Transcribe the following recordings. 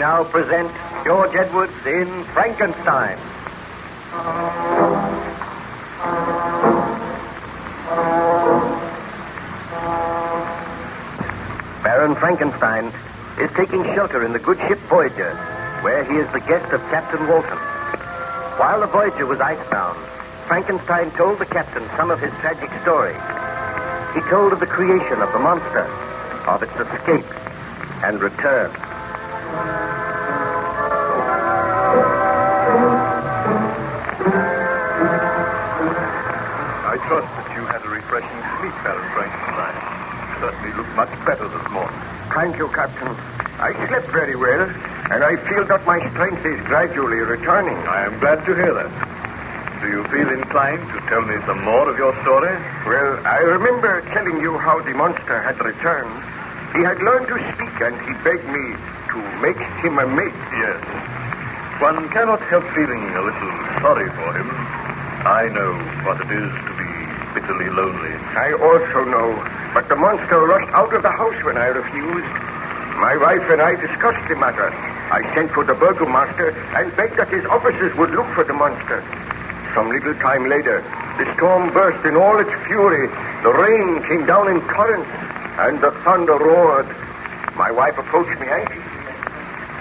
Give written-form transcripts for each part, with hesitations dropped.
now present George Edwards in Frankenstein. Baron Frankenstein is taking shelter in the good ship Voyager, where he is the guest of Captain Walton. While the Voyager was icebound, Frankenstein told the captain some of his tragic story. He told of the creation of the monster, of its escape and return. I trust that you had a refreshing sleep, Baron Frankenstein. You certainly look much better this morning. Thank you, Captain. I slept very well, and I feel that my strength is gradually returning. I am glad to hear that. Do you feel inclined to tell me some more of your story? Well, I remember telling you how the monster had returned. He had learned to speak, and he begged me to make him a mate. Yes. One cannot help feeling a little sorry for him. I know what it is to be bitterly lonely. I also know, but the monster rushed out of the house when I refused. My wife and I discussed the matter. I sent for the burgomaster and begged that his officers would look for the monster. Some little time later, the storm burst in all its fury. The rain came down in torrents, and the thunder roared. My wife approached me anxiously.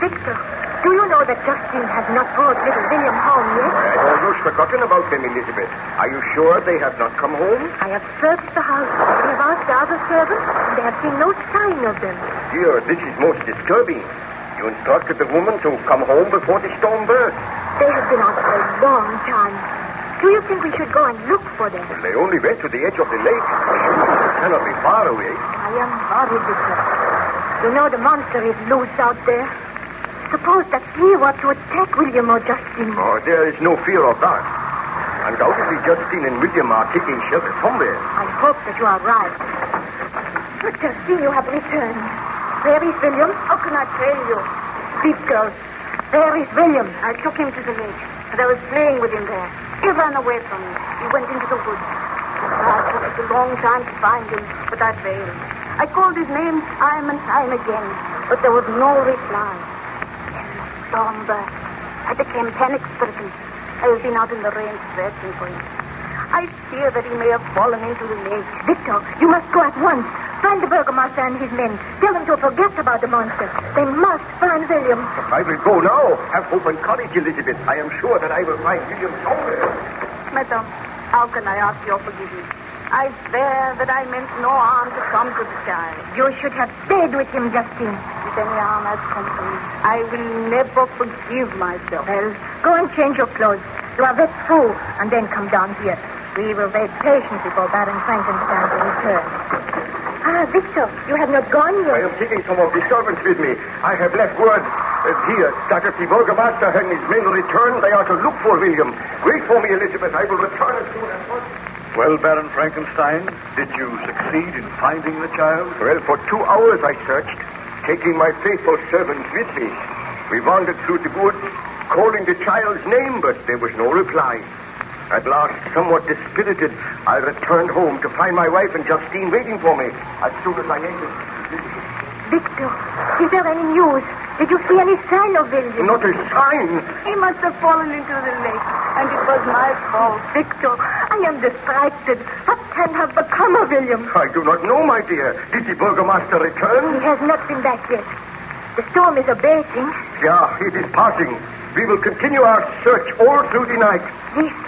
Victor, do you know that Justine has not brought little William home yet? I had almost forgotten about them, Elizabeth. Are you sure they have not come home? I have searched the house. We have asked the other servants, and they have seen no sign of them. Dear, this is most disturbing. You instructed the woman to come home before the storm burst. They have been out for a long time. Do you think we should go and look for them? Well, they only went to the edge of the lake. They cannot be far away. I am worried, Victor. You know the monster is loose out there. Suppose that he were to attack William or Justine. Oh, there is no fear of that. Undoubtedly, Justine and William are taking shelter somewhere. I hope that you are right. But Justine, you have returned. Where is William? How can I tell you? Speak, girl. Where is William? I took him to the lake, and I was playing with him there. He ran away from me. He went into the woods. It took a long time to find him, but I failed. I called his name time and time again, but there was no reply. Then the storm burst. I became panic-stricken. I have been out in the rain searching for him. I fear that he may have fallen into the lake. Victor, you must go at once. Find the burgomaster and his men. Tell them to forget about the monster. They must find William. I will go now. Have hope and courage, Elizabeth. I am sure that I will find William somewhere. Madam, how can I ask your forgiveness? I swear that I meant no harm to come to the child. You should have stayed with him, Justine. If any harm has come to me, I will never forgive myself. Well, go and change your clothes. You are wet through, and then come down here. We will wait patiently for Baron Frankenstein to return. Ah, Victor, you have not gone yet. I am taking some of the servants with me. I have left word here that if the burgomaster and his men return, they are to look for William. Wait for me, Elizabeth. I will return as soon as possible. Well, Baron Frankenstein, did you succeed in finding the child? Well, for 2 hours I searched, taking my faithful servants with me. We wandered through the woods, calling the child's name, but there was no reply. At last, somewhat dispirited, I returned home to find my wife and Justine waiting for me as soon as I entered. Victor, is there any news? Did you see any sign of William? Not a sign. He must have fallen into the lake, and it was my fault. Victor, I am distracted. What can have become of William? I do not know, my dear. Did the burgomaster return? He has not been back yet. The storm is abating. Yeah, it is passing. We will continue our search all through the night. Listen.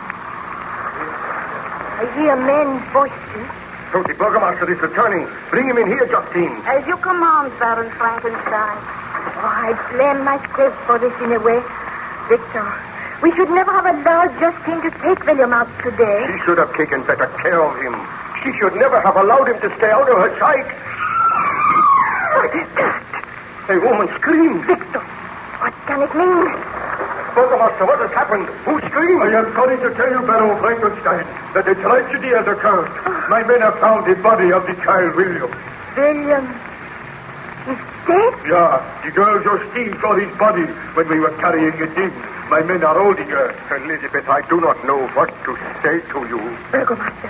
I hear men's voices. So the burgomaster is returning. Bring him in here, Justine. As you command, Baron Frankenstein. Oh, I blame myself for this in a way. Victor, we should never have allowed Justine to take William out today. She should have taken better care of him. She should never have allowed him to stay out of her sight. What is that? A woman screamed. Victor, what can it mean? Burgomaster, what has happened? Who screamed? I am sorry to tell you, Baron Frankenstein, that a tragedy has occurred. My men have found the body of the child, William. William is dead? Yeah, the girl Justine saw his body when we were carrying it in. My men are holding her. Elizabeth, I do not know what to say to you. Burgomaster,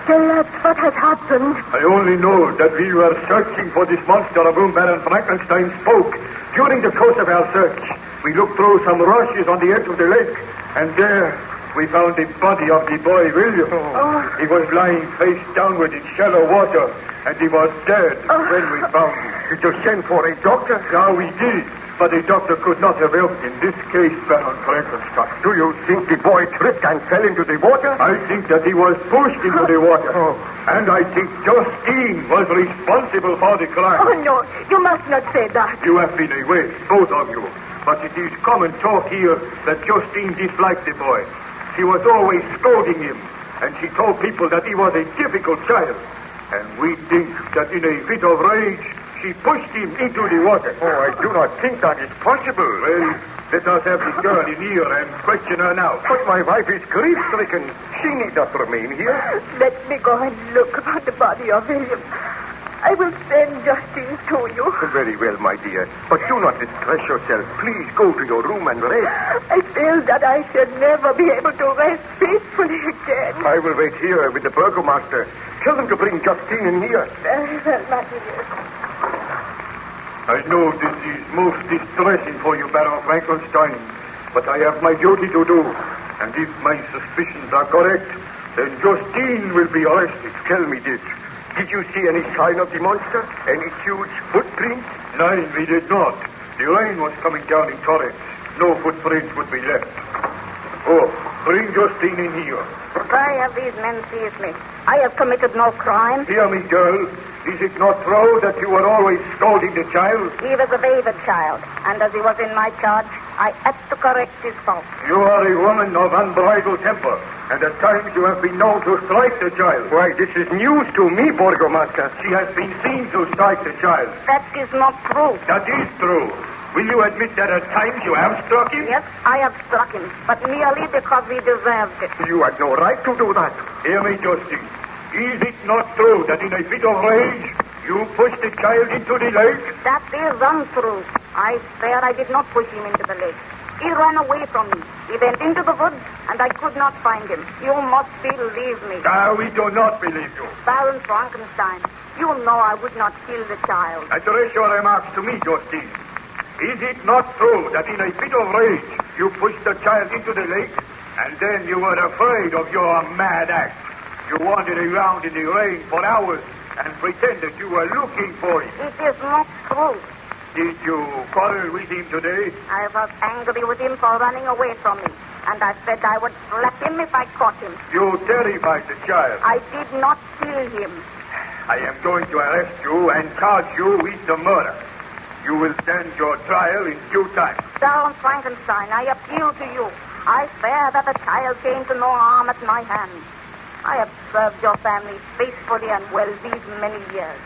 Tell us what has happened. I only know that we were searching for this monster of whom Baron Frankenstein spoke. During the course of our search, we looked through some rushes on the edge of the lake, and there we found the body of the boy William. Oh. He was lying face downward in shallow water, and he was dead when we found him. Did you send for a doctor? Yeah, we did. But the doctor could not have helped in this case, Baron Frankenstein. Do you think the boy tripped and fell into the water? I think that he was pushed into the water. Oh. And I think Justine was responsible for the crime. Oh, no, you must not say that. You have been away, both of you. But it is common talk here that Justine disliked the boy. She was always scolding him, and she told people that he was a difficult child. And we think that in a fit of rage, she pushed him into the water. Oh, I do not think that is possible. Well, let us have the girl in here and question her now. But my wife is grief-stricken. She need not remain here. Let me go and look at the body of William. I will send Justine to you. Very well, my dear. But do not distress yourself. Please go to your room and rest. I feel that I shall never be able to rest peacefully again. I will wait here with the burgomaster. Tell them to bring Justine in here. Very well, my dear. I know this is most distressing for you, Baron Frankenstein, but I have my duty to do. And if my suspicions are correct, then Justine will be arrested. Tell me this. Did you see any sign of the monster? Any huge footprints? No, we did not. The rain was coming down in torrents. No footprints would be left. Oh, bring Justine in here. Why have these men seized me? I have committed no crime. Hear me, girl. Is it not true that you were always scolding the child? He was a wayward child, and as he was in my charge, I had to correct his faults. You are a woman of unbridled temper, and at times you have been known to strike the child. Why, this is news to me, burgomaster. She has been seen to strike the child. That is not true. That is true. Will you admit that at times you have struck him? Yes, I have struck him, but merely because he deserved it. You had no right to do that. Hear me, Justine. Is it not true that in a fit of rage, you pushed the child into the lake? That is untrue. I swear I did not push him into the lake. He ran away from me. He went into the woods, and I could not find him. You must believe me. We do not believe you. Baron Frankenstein, you know I would not kill the child. Address your remarks to me, Justine. Is it not true that in a fit of rage, you pushed the child into the lake, and then you were afraid of your mad act? You wandered around in the rain for hours and pretended you were looking for him. It is not true. Did you quarrel with him today? I was angry with him for running away from me, and I said I would slap him if I caught him. You terrified the child. I did not kill him. I am going to arrest you and charge you with the murder. You will stand your trial in due time. Baron Frankenstein, I appeal to you. I swear that the child came to no harm at my hands. I have served your family faithfully and well these many years.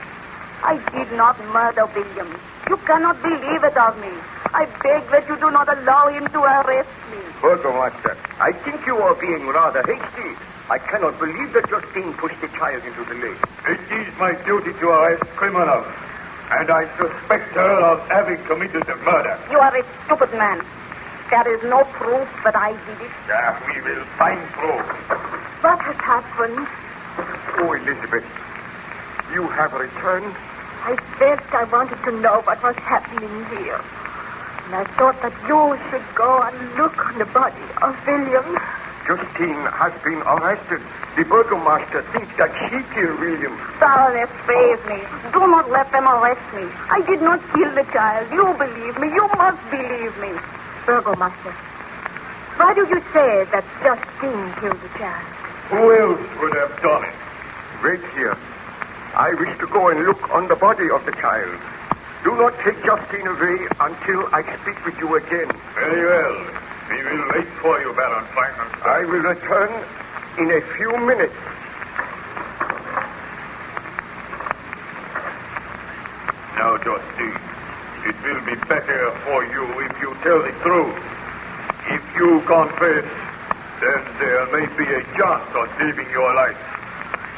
I did not murder William. You cannot believe it of me. I beg that you do not allow him to arrest me. Burgomaster, I think you are being rather hasty. I cannot believe that Justine pushed the child into the lake. It is my duty to arrest criminals, and I suspect her of having committed the murder. You are a stupid man. There is no proof that I did it. We will find proof. What has happened? Oh, Elizabeth, you have returned? I felt I wanted to know what was happening here. And I thought that you should go and look on the body of William. Justine has been arrested. The burgomaster thinks that she killed William. Baroness, praise me. Do not let them arrest me. I did not kill the child. You believe me. You must believe me. Burgomaster, why do you say that Justine killed the child? Who else would have done it? Wait here. I wish to go and look on the body of the child. Do not take Justine away until I speak with you again. Very well. We will wait for you, Baron Frankenstein. I will return in a few minutes. Now, Justine, it will be better for you if you tell the truth. If you confess, then there may be a chance of saving your life.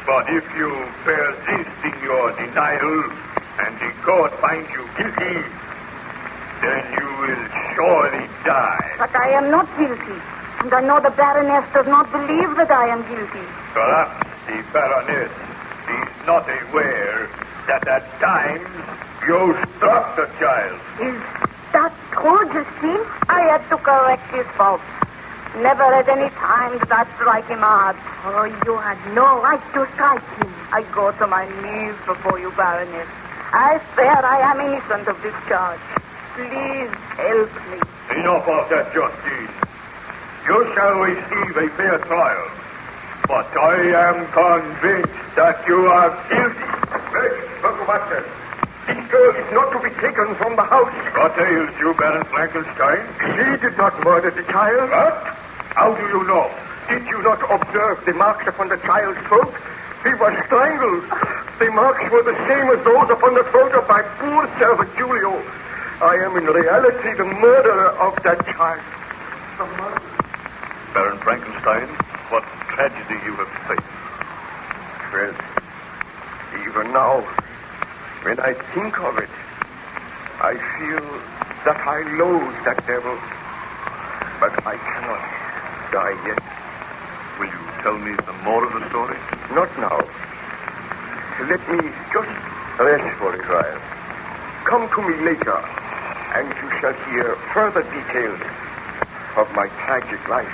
But if you persist in your denial and the court finds you guilty, then you will surely die. But I am not guilty. And I know the Baroness does not believe that I am guilty. Perhaps. The Baroness is not aware that at times you struck the child. Is that true, Justine? I had to correct his faults. Never at any time did I strike him hard. Oh, you had no right to strike him. I go to my knees before you, Baroness. I swear I am innocent of this charge. Please help me. Enough of that, Justine. You shall receive a fair trial. But I am convinced that you are guilty. Burgomaster, this girl is not to be taken from the house. What ails you, Baron Frankenstein? She did not murder the child. What? How do you know? Did you not observe the marks upon the child's throat? He was strangled. The marks were the same as those upon the throat of my poor servant Julio. I am in reality the murderer of that child. The murderer. Baron Frankenstein, what tragedy you have faced. Well, even now, when I think of it, I feel that I loathe that devil. But I cannot die yet. Will you tell me some more of the story? Not now. Let me just rest for a while. Come to me later, and you shall hear further details of my tragic life.